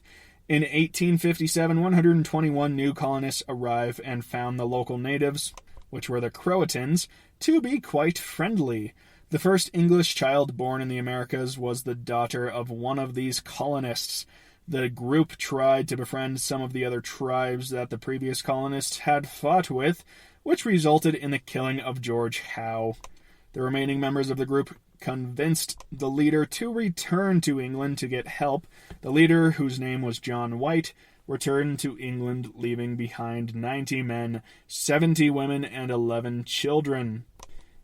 In 1857, 121 new colonists arrived and found the local natives, which were the Croatans, to be quite friendly. The first English child born in the Americas was the daughter of one of these colonists. The group tried to befriend some of the other tribes that the previous colonists had fought with, which resulted in the killing of George Howe. The remaining members of the group convinced the leader to return to England to get help. The leader, whose name was John White, returned to England, leaving behind 90 men, 70 women, and 11 children.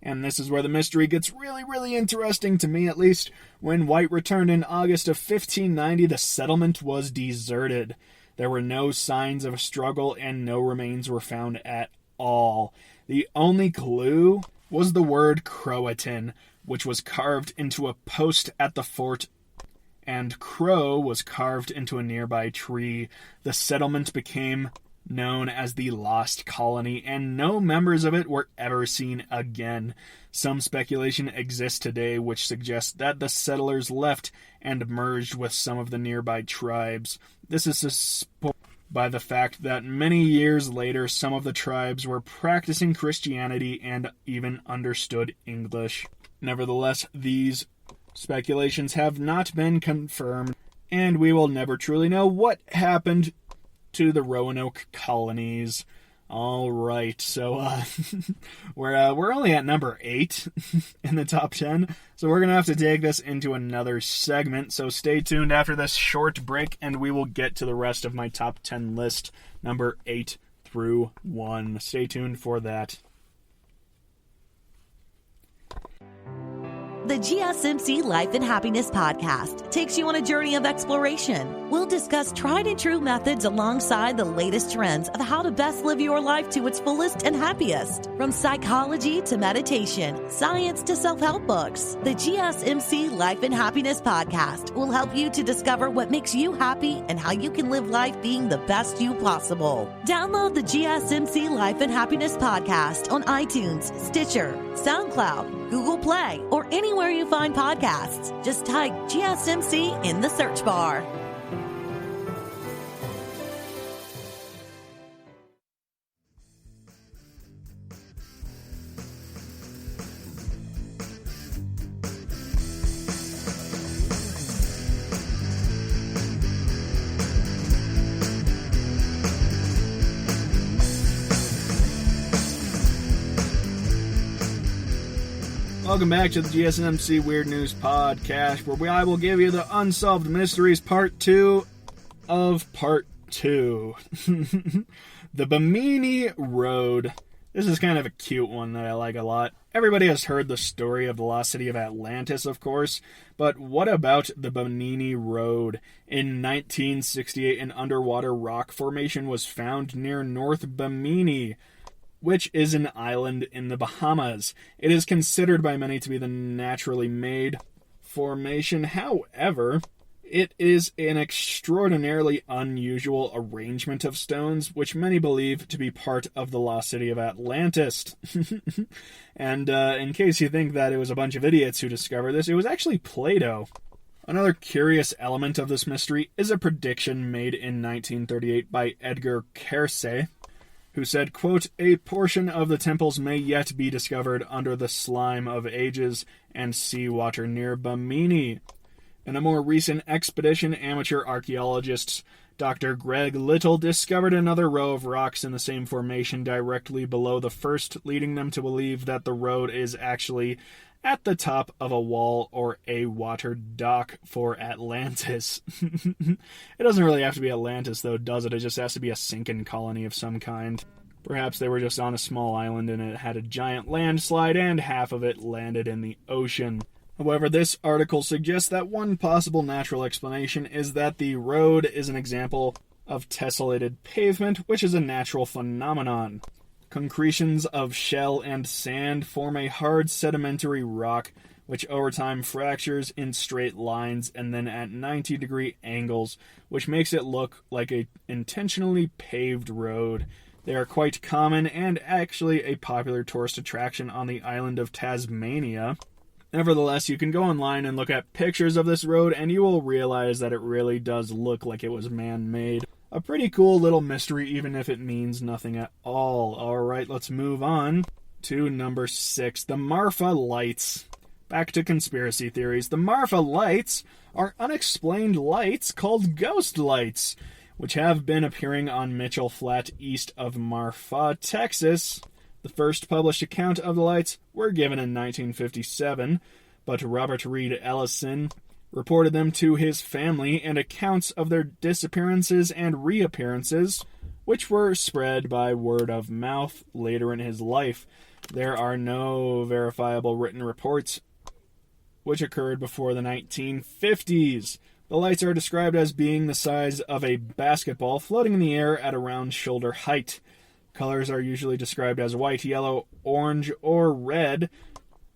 And this is where the mystery gets really, really interesting, to me at least. When White returned in August of 1590, the settlement was deserted. There were no signs of a struggle, and no remains were found at all. The only clue was the word Croatan, which was carved into a post at the fort, and crow was carved into a nearby tree. The settlement became known as the Lost Colony, and no members of it were ever seen again. Some speculation exists today which suggests that the settlers left and merged with some of the nearby tribes. This is supported by the fact that many years later some of the tribes were practicing Christianity and even understood English. Nevertheless, these speculations have not been confirmed, and we will never truly know what happened to the Roanoke colonies. All right, so we're only at number 8 in the top 10, so we're gonna have to take this into another segment. So stay tuned after this short break, and we will get to the rest of my top 10 list, number 8 through 1. Stay tuned for that. The GSMC Life and Happiness podcast takes you on a journey of exploration. We'll discuss tried and true methods alongside the latest trends of how to best live your life to its fullest and happiest. From psychology to meditation, science to self-help books, the GSMC Life and Happiness podcast will help you to discover what makes you happy and how you can live life being the best you possible. Download the GSMC Life and Happiness podcast on iTunes, Stitcher, SoundCloud, Google Play, or anywhere you find podcasts. Just type GSMC in the search bar. Welcome back to the GSMC Weird News Podcast, where I will give you the Unsolved Mysteries Part 2 of Part 2. The Bimini Road. This is kind of a cute one that I like a lot. Everybody has heard the story of the lost city of Atlantis, of course, but what about the Bimini Road? In 1968, an underwater rock formation was found near North Bimini, which is an island in the Bahamas. It is considered by many to be the naturally made formation. However, it is an extraordinarily unusual arrangement of stones, which many believe to be part of the lost city of Atlantis. And in case you think that it was a bunch of idiots who discovered this, it was actually Plato. Another curious element of this mystery is a prediction made in 1938 by Edgar Cayce, who said, quote, "A portion of the temples may yet be discovered under the slime of ages and seawater near Bimini." In a more recent expedition, amateur archaeologists Dr. Greg Little discovered another row of rocks in the same formation directly below the first, leading them to believe that the road is actually at the top of a wall or a water dock for Atlantis. It doesn't really have to be Atlantis, though, does it? It just has to be a sinking colony of some kind. Perhaps they were just on a small island and it had a giant landslide and half of it landed in the ocean. However, this article suggests that one possible natural explanation is that the road is an example of tessellated pavement, which is a natural phenomenon. Concretions of shell and sand form a hard sedimentary rock, which over time fractures in straight lines and then at 90-degree angles, which makes it look like an intentionally paved road. They are quite common and actually a popular tourist attraction on the island of Tasmania. Nevertheless, you can go online and look at pictures of this road and you will realize that it really does look like it was man-made. A pretty cool little mystery, even if it means nothing at all. Alright, let's move on to number 6, the Marfa Lights. Back to conspiracy theories. The Marfa Lights are unexplained lights called ghost lights, which have been appearing on Mitchell Flat east of Marfa, Texas. The first published account of the lights were given in 1957 but Robert Reed Ellison reported them to his family, and accounts of their disappearances and reappearances, which were spread by word of mouth later in his life. There are no verifiable written reports which occurred before the 1950s. The lights are described as being the size of a basketball floating in the air at around shoulder height. Colors are usually described as white, yellow, orange, or red,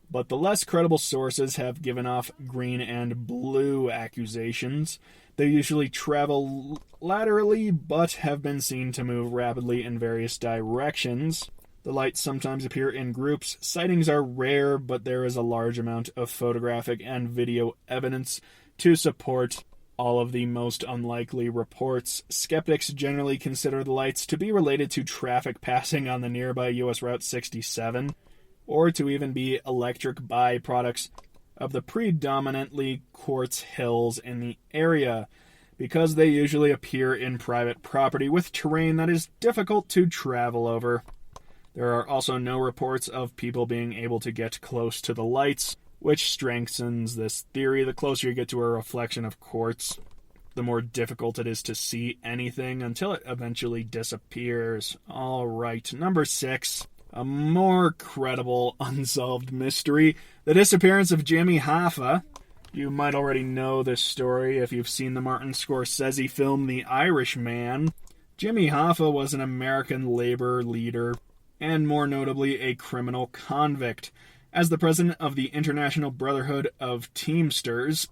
but the less credible sources have given off green and blue accusations. They usually travel laterally, but have been seen to move rapidly in various directions. The lights sometimes appear in groups. Sightings are rare, but there is a large amount of photographic and video evidence to support all of the most unlikely reports. Skeptics generally consider the lights to be related to traffic passing on the nearby U.S. Route 67, or to even be electric byproducts of the predominantly quartz hills in the area, because they usually appear in private property with terrain that is difficult to travel over. There are also no reports of people being able to get close to the lights, which strengthens this theory. The closer you get to a reflection of quartz, the more difficult it is to see anything until it eventually disappears. Alright, number 6. A more credible unsolved mystery. The disappearance of Jimmy Hoffa. You might already know this story if you've seen the Martin Scorsese film The Irishman. Jimmy Hoffa was an American labor leader, and more notably a criminal convict. As the president of the International Brotherhood of Teamsters,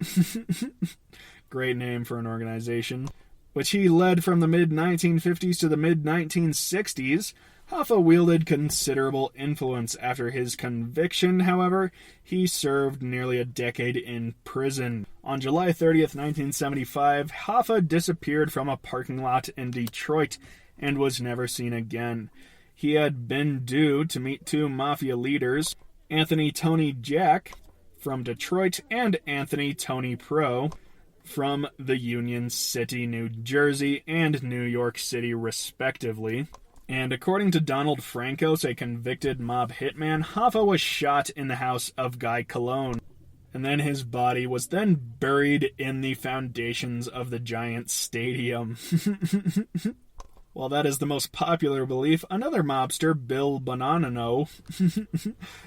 great name for an organization, which he led from the mid-1950s to the mid-1960s, Hoffa wielded considerable influence. After his conviction, however, he served nearly a decade in prison. On July 30th, 1975, Hoffa disappeared from a parking lot in Detroit and was never seen again. He had been due to meet two mafia leaders, Anthony Tony Jack from Detroit and Anthony Tony Pro from the Union City, New Jersey and New York City, respectively. And according to Donald Francos, a convicted mob hitman, Hoffa was shot in the house of Guy Cologne, and then his body was then buried in the foundations of the Giant Stadium. While that is the most popular belief, another mobster, Bill Bonanno,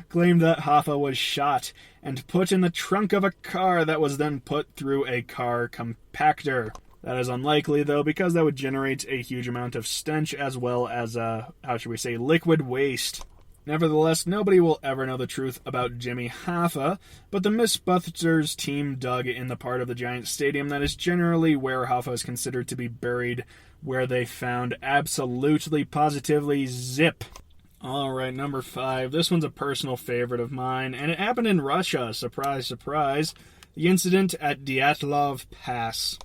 claimed that Hoffa was shot and put in the trunk of a car that was then put through a car compactor. That is unlikely, though, because that would generate a huge amount of stench as well as, liquid waste. Nevertheless, nobody will ever know the truth about Jimmy Hoffa, but the Mythbusters team dug in the part of the Giant Stadium that is generally where Hoffa is considered to be buried, where they found absolutely, positively zip. Alright, number 5. This one's a personal favorite of mine, and it happened in Russia. Surprise, surprise. The incident at Dyatlov Pass.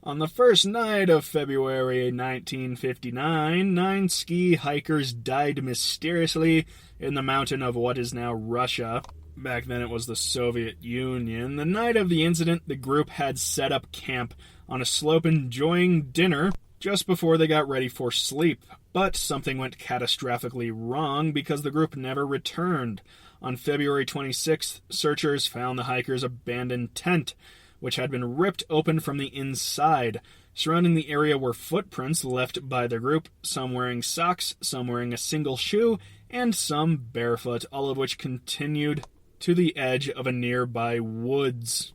On the first night of February 1959, 9 ski hikers died mysteriously in the mountain of what is now Russia. Back then it was the Soviet Union. The night of the incident, the group had set up camp on a slope enjoying dinner just before they got ready for sleep. But something went catastrophically wrong because the group never returned. On February 26th, searchers found the hikers' abandoned tent, which had been ripped open from the inside. Surrounding the area were footprints left by the group, some wearing socks, some wearing a single shoe, and some barefoot, all of which continued to the edge of a nearby woods.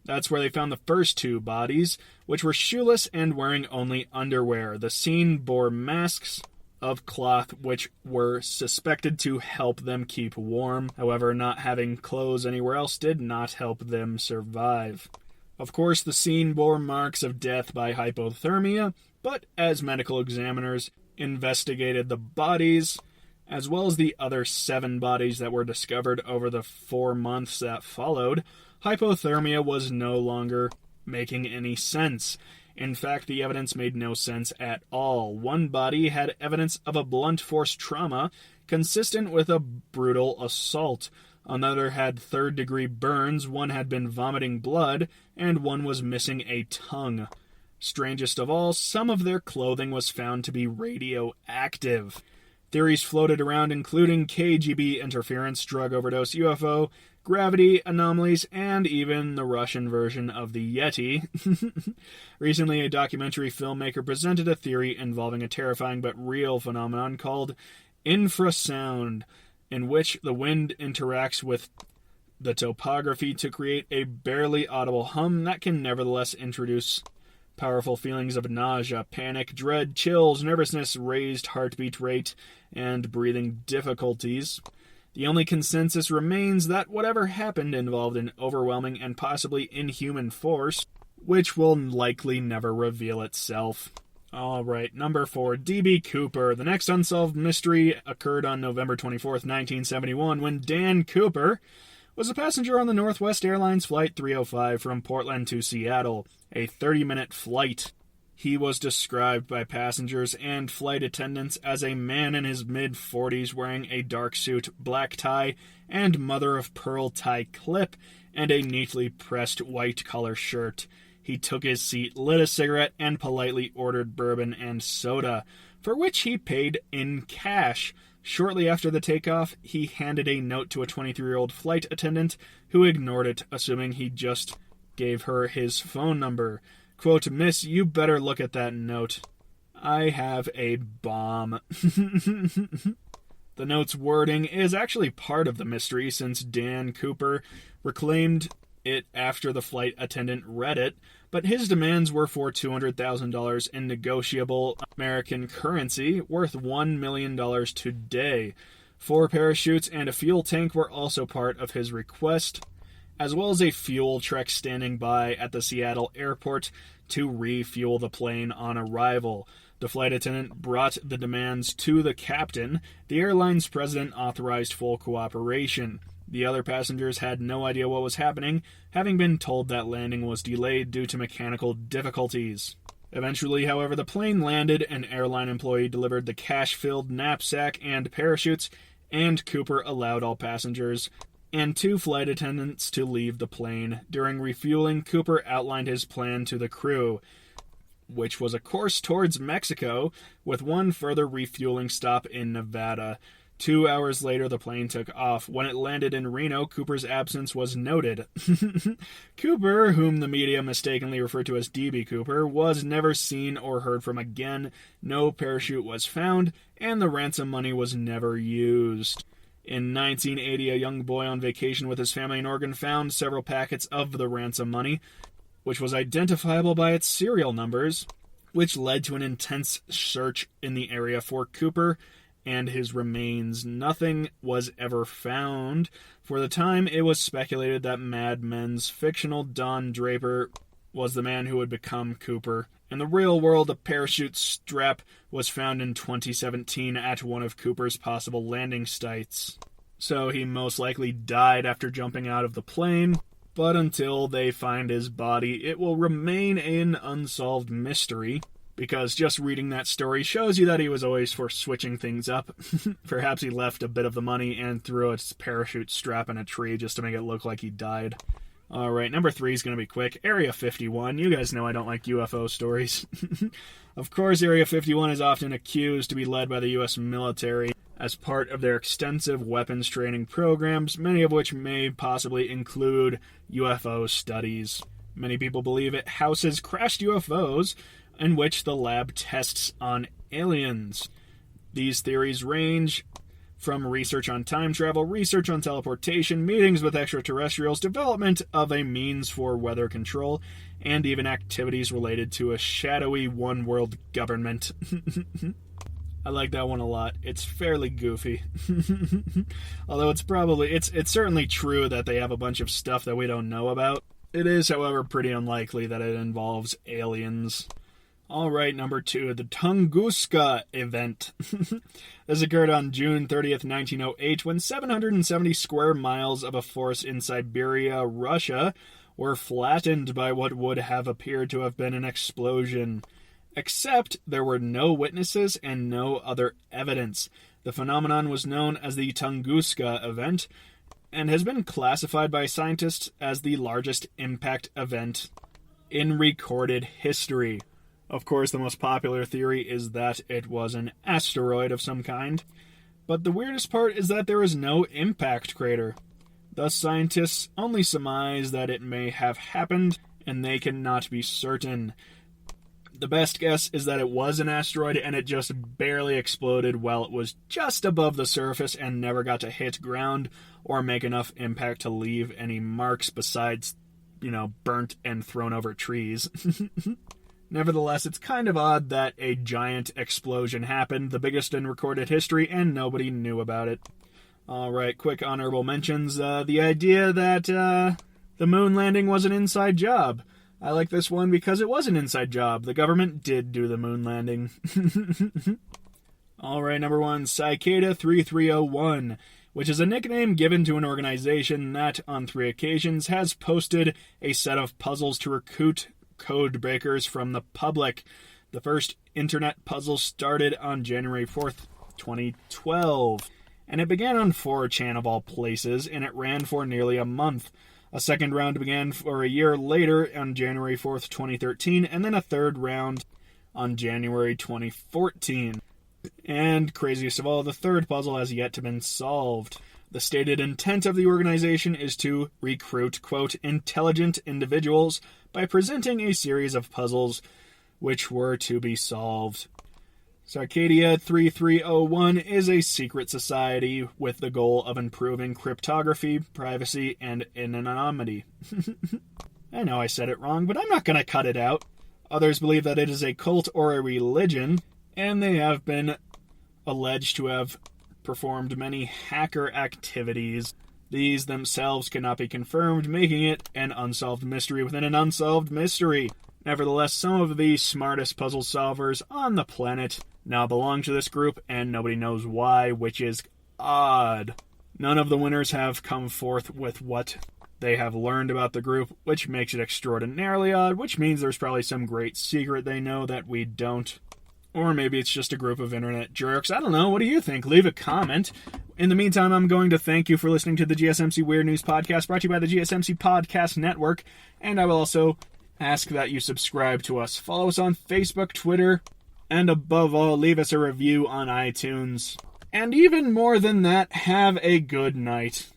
That's where they found the first 2 bodies, which were shoeless and wearing only underwear. The scene bore masks of cloth which were suspected to help them keep warm. However, not having clothes anywhere else did not help them survive. Of course, the scene bore marks of death by hypothermia, but as medical examiners investigated the bodies, as well as the other 7 bodies that were discovered over the 4 months that followed, hypothermia was no longer making any sense. In fact, the evidence made no sense at all. One body had evidence of a blunt force trauma consistent with a brutal assault. Another had third-degree burns, one had been vomiting blood, and one was missing a tongue. Strangest of all, some of their clothing was found to be radioactive. Theories floated around including KGB interference, drug overdose, UFO, gravity anomalies, and even the Russian version of the Yeti. Recently, a documentary filmmaker presented a theory involving a terrifying but real phenomenon called infrasound, in which the wind interacts with the topography to create a barely audible hum that can nevertheless introduce powerful feelings of nausea, panic, dread, chills, nervousness, raised heartbeat rate, and breathing difficulties. The only consensus remains that whatever happened involved an overwhelming and possibly inhuman force, which will likely never reveal itself. Alright, number 4, D.B. Cooper. The next unsolved mystery occurred on November 24th, 1971, when Dan Cooper was a passenger on the Northwest Airlines Flight 305 from Portland to Seattle, a 30-minute flight. He was described by passengers and flight attendants as a man in his mid-40s wearing a dark suit, black tie, and mother-of-pearl tie clip, and a neatly pressed white collar shirt. He took his seat, lit a cigarette, and politely ordered bourbon and soda, for which he paid in cash. Shortly after the takeoff, he handed a note to a 23-year-old flight attendant who ignored it, assuming he just gave her his phone number. Quote, "Miss, you better look at that note. I have a bomb." The note's wording is actually part of the mystery, since Dan Cooper reclaimed it after the flight attendant read it, but his demands were for $200,000 in negotiable American currency, worth $1 million today. 4 parachutes and a fuel tank were also part of his request, as well as a fuel truck standing by at the Seattle airport to refuel the plane on arrival. The flight attendant brought the demands to the captain. The airline's president authorized full cooperation. The other passengers had no idea what was happening, having been told that landing was delayed due to mechanical difficulties. Eventually, however, the plane landed, an airline employee delivered the cash-filled knapsack and parachutes, and Cooper allowed all passengers and 2 flight attendants to leave the plane. During refueling, Cooper outlined his plan to the crew, which was a course towards Mexico, with 1 further refueling stop in Nevada. 2 hours later, the plane took off. When it landed in Reno, Cooper's absence was noted. Cooper, whom the media mistakenly referred to as D.B. Cooper, was never seen or heard from again. No parachute was found, and the ransom money was never used. In 1980, a young boy on vacation with his family in Oregon found several packets of the ransom money, which was identifiable by its serial numbers, which led to an intense search in the area for Cooper and his remains. Nothing was ever found. For the time, it was speculated that Mad Men's fictional Don Draper was the man who would become Cooper. In the real world, a parachute strap was found in 2017 at one of Cooper's possible landing sites. So he most likely died after jumping out of the plane, but until they find his body, it will remain an unsolved mystery, because just reading that story shows you that he was always for switching things up. Perhaps he left a bit of the money and threw a parachute strap in a tree just to make it look like he died. Alright, number 3 is going to be quick. Area 51. You guys know I don't like UFO stories. Of course, Area 51 is often accused to be led by the U.S. military as part of their extensive weapons training programs, many of which may possibly include UFO studies. Many people believe it houses crashed UFOs, in which the lab tests on aliens. These theories range from research on time travel, research on teleportation, meetings with extraterrestrials, development of a means for weather control, and even activities related to a shadowy one-world government. I like that one a lot. It's fairly goofy. Although it's certainly true that they have a bunch of stuff that we don't know about. It is, however, pretty unlikely that it involves aliens. Alright, number 2, the Tunguska Event. This occurred on June 30th, 1908, when 770 square miles of a forest in Siberia, Russia, were flattened by what would have appeared to have been an explosion. Except there were no witnesses and no other evidence. The phenomenon was known as the Tunguska Event, and has been classified by scientists as the largest impact event in recorded history. Of course, the most popular theory is that it was an asteroid of some kind, but the weirdest part is that there is no impact crater. Thus, scientists only surmise that it may have happened, and they cannot be certain. The best guess is that it was an asteroid and it just barely exploded while it was just above the surface and never got to hit ground or make enough impact to leave any marks besides, burnt and thrown over trees. Nevertheless, it's kind of odd that a giant explosion happened, the biggest in recorded history, and nobody knew about it. Alright, quick honorable mentions. The idea that the moon landing was an inside job. I like this one because it was an inside job. The government did do the moon landing. Alright, number 1, Cicada 3301, which is a nickname given to an organization that, on 3 occasions, has posted a set of puzzles to recruit code breakers from the public. The first internet puzzle started on January 4th, 2012, and it began on 4chan of all places, and it ran for nearly a month. A second round began for a year later on January 4th, 2013, and then a third round on January 2014. And craziest of all, the third puzzle has yet to be solved. The stated intent of the organization is to recruit, quote, intelligent individuals by presenting a series of puzzles which were to be solved. Circadia 3301 is a secret society with the goal of improving cryptography, privacy, and anonymity. I know I said it wrong, but I'm not going to cut it out. Others believe that it is a cult or a religion, and they have been alleged to have performed many hacker activities. These themselves cannot be confirmed, making it an unsolved mystery within an unsolved mystery. Nevertheless, some of the smartest puzzle solvers on the planet now belong to this group, and nobody knows why, which is odd. None of the winners have come forth with what they have learned about the group, which makes it extraordinarily odd, which means there's probably some great secret they know that we don't. Or maybe it's just a group of internet jerks. I don't know. What do you think? Leave a comment. In the meantime, I'm going to thank you for listening to the GSMC Weird News Podcast, brought to you by the GSMC Podcast Network, and I will also ask that you subscribe to us. Follow us on Facebook, Twitter, and above all, leave us a review on iTunes. And even more than that, have a good night.